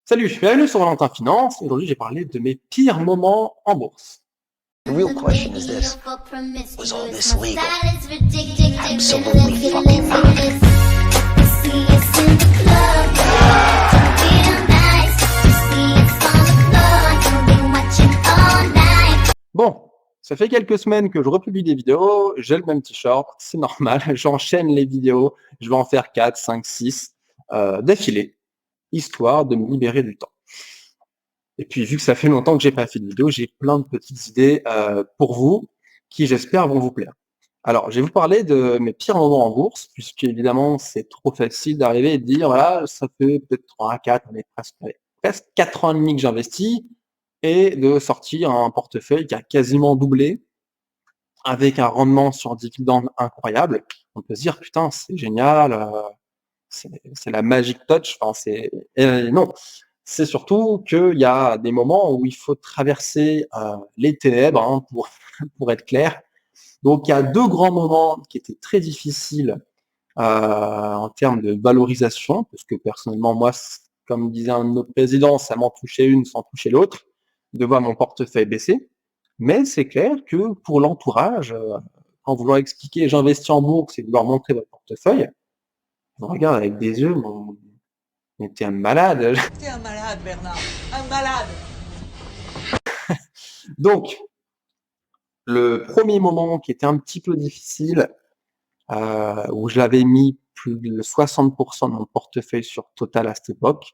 Salut, bienvenue sur Valentin Finance. Aujourd'hui, j'ai parlé de mes pires moments en bourse. The real question is this: was all this legal? Absolutely fucking not. Bon, ça fait quelques semaines que je republie des vidéos, j'ai le même t-shirt, c'est normal, j'enchaîne les vidéos, je vais en faire 4, 5, 6 d'affilée, histoire de me libérer du temps. Et puis, vu que ça fait longtemps que j'ai pas fait de vidéo, j'ai plein de petites idées pour vous, qui j'espère vont vous plaire. Alors, je vais vous parler de mes pires moments en bourse, puisque évidemment, c'est trop facile d'arriver et de dire, voilà, ça fait peut-être 3, 4, presque 4 ans et demi que j'investis, et de sortir un portefeuille qui a quasiment doublé, avec un rendement sur dividende incroyable. On peut se dire, putain, c'est génial, c'est la magic touch, enfin, non. C'est surtout qu'il y a des moments où il faut traverser les ténèbres, hein, pour être clair. Donc il y a deux grands moments qui étaient très difficiles en termes de valorisation, parce que personnellement, moi, comme disait un de nos présidents, ça m'en touchait une sans toucher l'autre, de voir mon portefeuille baisser. Mais c'est clair que pour l'entourage, en voulant expliquer j'investis en bourse et de leur montrer votre portefeuille, on regarde avec des yeux, mais t'es un malade. T'es un malade, Bernard, un malade. Donc, le premier moment qui était un petit peu difficile, où j'avais mis plus de 60% de mon portefeuille sur Total à cette époque.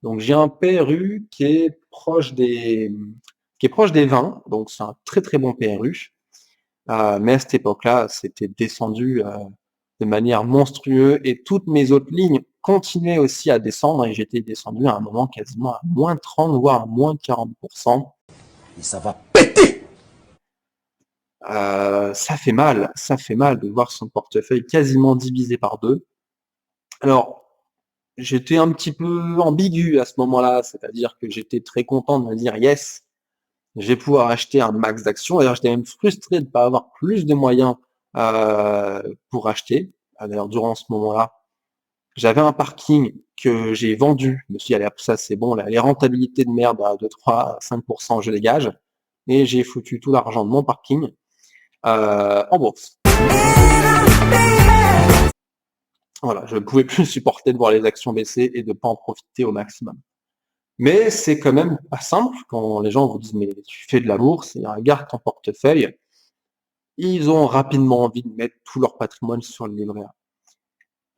Donc j'ai un PRU qui est proche des 20, donc c'est un très très bon PRU. Mais à cette époque-là, c'était descendu de manière monstrueuse et toutes mes autres lignes continuaient aussi à descendre et j'étais descendu à un moment quasiment à moins 30 voire à moins 40%. Et ça va péter! Ça fait mal de voir son portefeuille quasiment divisé par deux. Alors, j'étais un petit peu ambigu à ce moment-là, c'est-à-dire que j'étais très content de me dire yes, je vais pouvoir acheter un max d'actions. D'ailleurs, j'étais même frustré de ne pas avoir plus de moyens pour acheter. D'ailleurs, durant ce moment-là, j'avais un parking que j'ai vendu. Je me suis dit, allez, ça c'est bon, là, les rentabilités de merde à 2, 3, 5%, je dégage. Et j'ai foutu tout l'argent de mon parking en bourse. Voilà, je ne pouvais plus supporter de voir les actions baisser et de ne pas en profiter au maximum. Mais c'est quand même pas simple quand les gens vous disent mais tu fais de la bourse et regarde ton portefeuille. Ils ont rapidement envie de mettre tout leur patrimoine sur le livret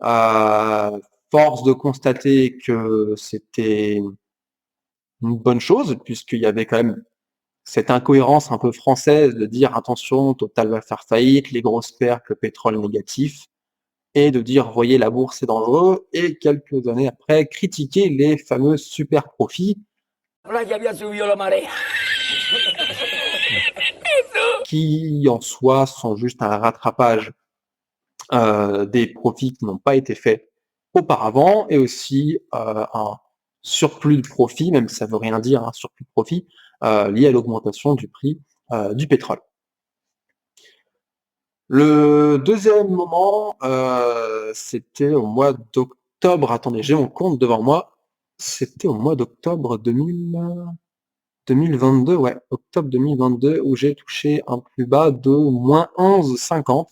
A. Force de constater que c'était une bonne chose, puisqu'il y avait quand même cette incohérence un peu française de dire attention, Total va faire faillite, les grosses pertes, le pétrole négatif, et de dire voyez la bourse c'est dangereux, et quelques années après, critiquer les fameux super profits qui en soi sont juste un rattrapage des profits qui n'ont pas été faits auparavant, et aussi un surplus de profit, même si ça veut rien dire, un surplus de profit, lié à l'augmentation du prix du pétrole. Le deuxième moment, c'était au mois d'octobre, attendez, j'ai mon compte devant moi, c'était au mois d'octobre 2022, ouais, octobre 2022, où j'ai touché un plus bas de moins 11,50.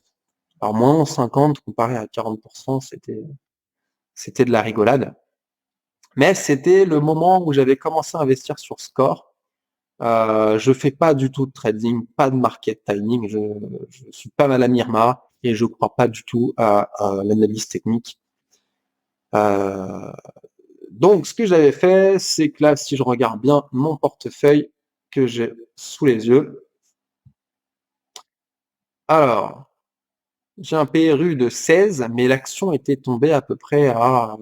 Alors moins 11,50 comparé à 40%, c'était de la rigolade. Mais c'était le moment où j'avais commencé à investir sur Score. Je fais pas du tout de trading, pas de market timing, je suis pas mal à Myrma et je crois pas du tout à l'analyse technique. Donc ce que j'avais fait, c'est que là, si je regarde bien mon portefeuille que j'ai sous les yeux, alors j'ai un PRU de 16, mais l'action était tombée à peu près à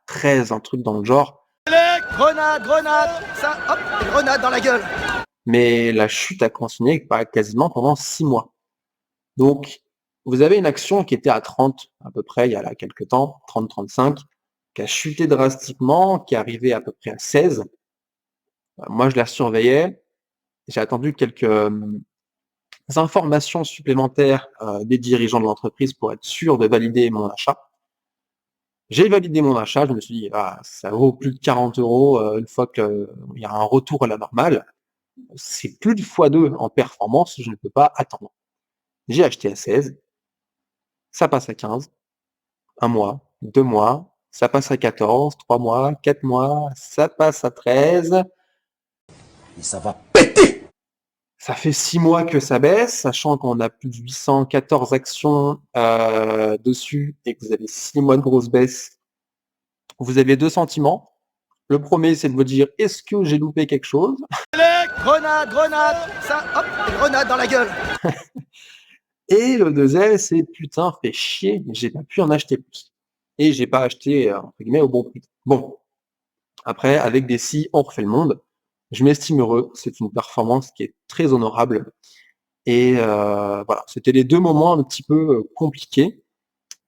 13, un truc dans le genre. Grenade, grenade, ça, hop, grenade dans la gueule. Mais la chute a continué quasiment pendant 6 mois. Donc, vous avez une action qui était à 30 à peu près il y a là quelques temps, 30-35, qui a chuté drastiquement, qui est arrivée à peu près à 16. Moi, je la surveillais. J'ai attendu quelques informations supplémentaires des dirigeants de l'entreprise pour être sûr de valider mon achat. J'ai validé mon achat, je me suis dit: «Ah, ça vaut plus de 40 € une fois qu'il y a un retour à la normale. C'est plus de x2 en performance, je ne peux pas attendre». J'ai acheté à 16, ça passe à 15, 1 mois, 2 mois, ça passe à 14, 3 mois, 4 mois, ça passe à 13. Et ça va péter. Ça fait 6 mois que ça baisse, sachant qu'on a plus de 814 actions dessus et que vous avez 6 mois de grosse baisse. Vous avez 2 sentiments. Le premier, c'est de vous dire: «Est-ce que j'ai loupé quelque chose?» Grenade, grenade, ça, hop, et grenade dans la gueule. Et le deuxième, c'est: «Putain, fait chier, j'ai pas pu en acheter plus et j'ai pas acheté, entre guillemets, au bon prix». Bon, après, avec des si, on refait le monde. Je m'estime heureux, c'est une performance qui est très honorable et voilà, c'était les 2 moments un petit peu, compliqués.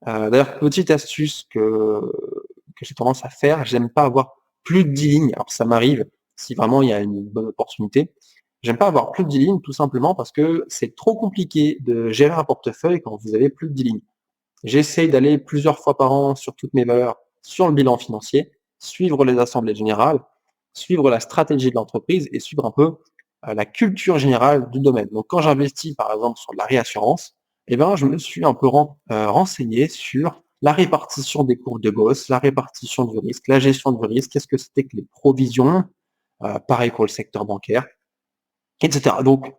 D'ailleurs, petite astuce que j'ai tendance à faire, j'aime pas avoir plus de 10 lignes. Alors ça m'arrive si vraiment il y a une bonne opportunité. J'aime pas avoir plus de 10 lignes tout simplement parce que c'est trop compliqué de gérer un portefeuille quand vous avez plus de 10 lignes. J'essaye d'aller plusieurs fois par an sur toutes mes valeurs, sur le bilan financier, suivre les assemblées générales, suivre la stratégie de l'entreprise et suivre un peu la culture générale du domaine. Donc quand j'investis par exemple sur de la réassurance, eh ben, je me suis un peu renseigné sur la répartition des cours de Gauss, la répartition du risque, la gestion du risque, qu'est-ce que c'était que les provisions, pareil pour le secteur bancaire, etc. Donc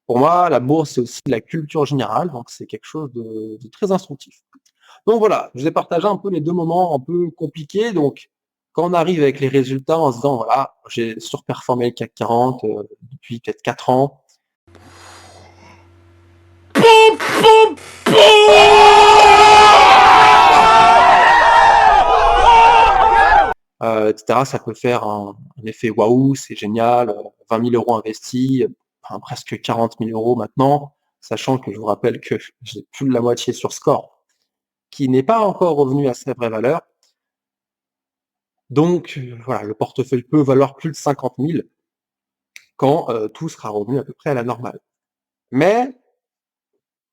pour moi, la bourse, c'est aussi de la culture générale, donc c'est quelque chose de très instructif. Donc voilà, je vous ai partagé un peu les 2 moments un peu compliqués. Donc, quand on arrive avec les résultats en se disant: «Voilà, j'ai surperformé le CAC 40, depuis peut-être 4 ans», et cetera, ça peut faire un effet waouh, c'est génial, 20 000 € investis, enfin presque 40 000 € maintenant, sachant que je vous rappelle que j'ai plus de la moitié sur Score, qui n'est pas encore revenu à sa vraie valeur. Donc, voilà, le portefeuille peut valoir plus de 50 000 quand tout sera revenu à peu près à la normale. Mais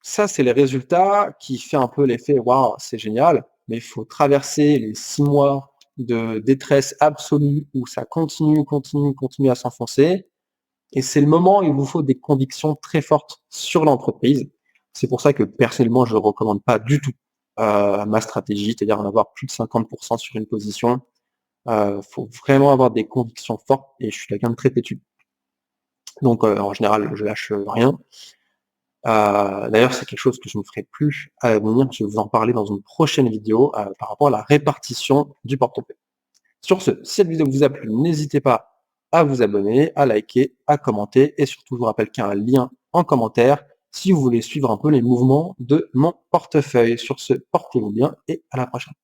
ça, c'est les résultats qui fait un peu l'effet waouh, c'est génial, mais il faut traverser les 6 mois de détresse absolue où ça continue à s'enfoncer. Et c'est le moment où il vous faut des convictions très fortes sur l'entreprise. C'est pour ça que personnellement, je ne recommande pas du tout ma stratégie, c'est-à-dire en avoir plus de 50% sur une position. Faut vraiment avoir des convictions fortes et je suis quelqu'un de très têtu. Donc en général, je lâche rien. D'ailleurs, c'est quelque chose que je ne ferai plus à l'avenir. Je vais vous en parler dans une prochaine vidéo par rapport à la répartition du portefeuille. Sur ce, si cette vidéo vous a plu, n'hésitez pas à vous abonner, à liker, à commenter et surtout, je vous rappelle qu'il y a un lien en commentaire si vous voulez suivre un peu les mouvements de mon portefeuille. Sur ce, portez-vous bien et à la prochaine.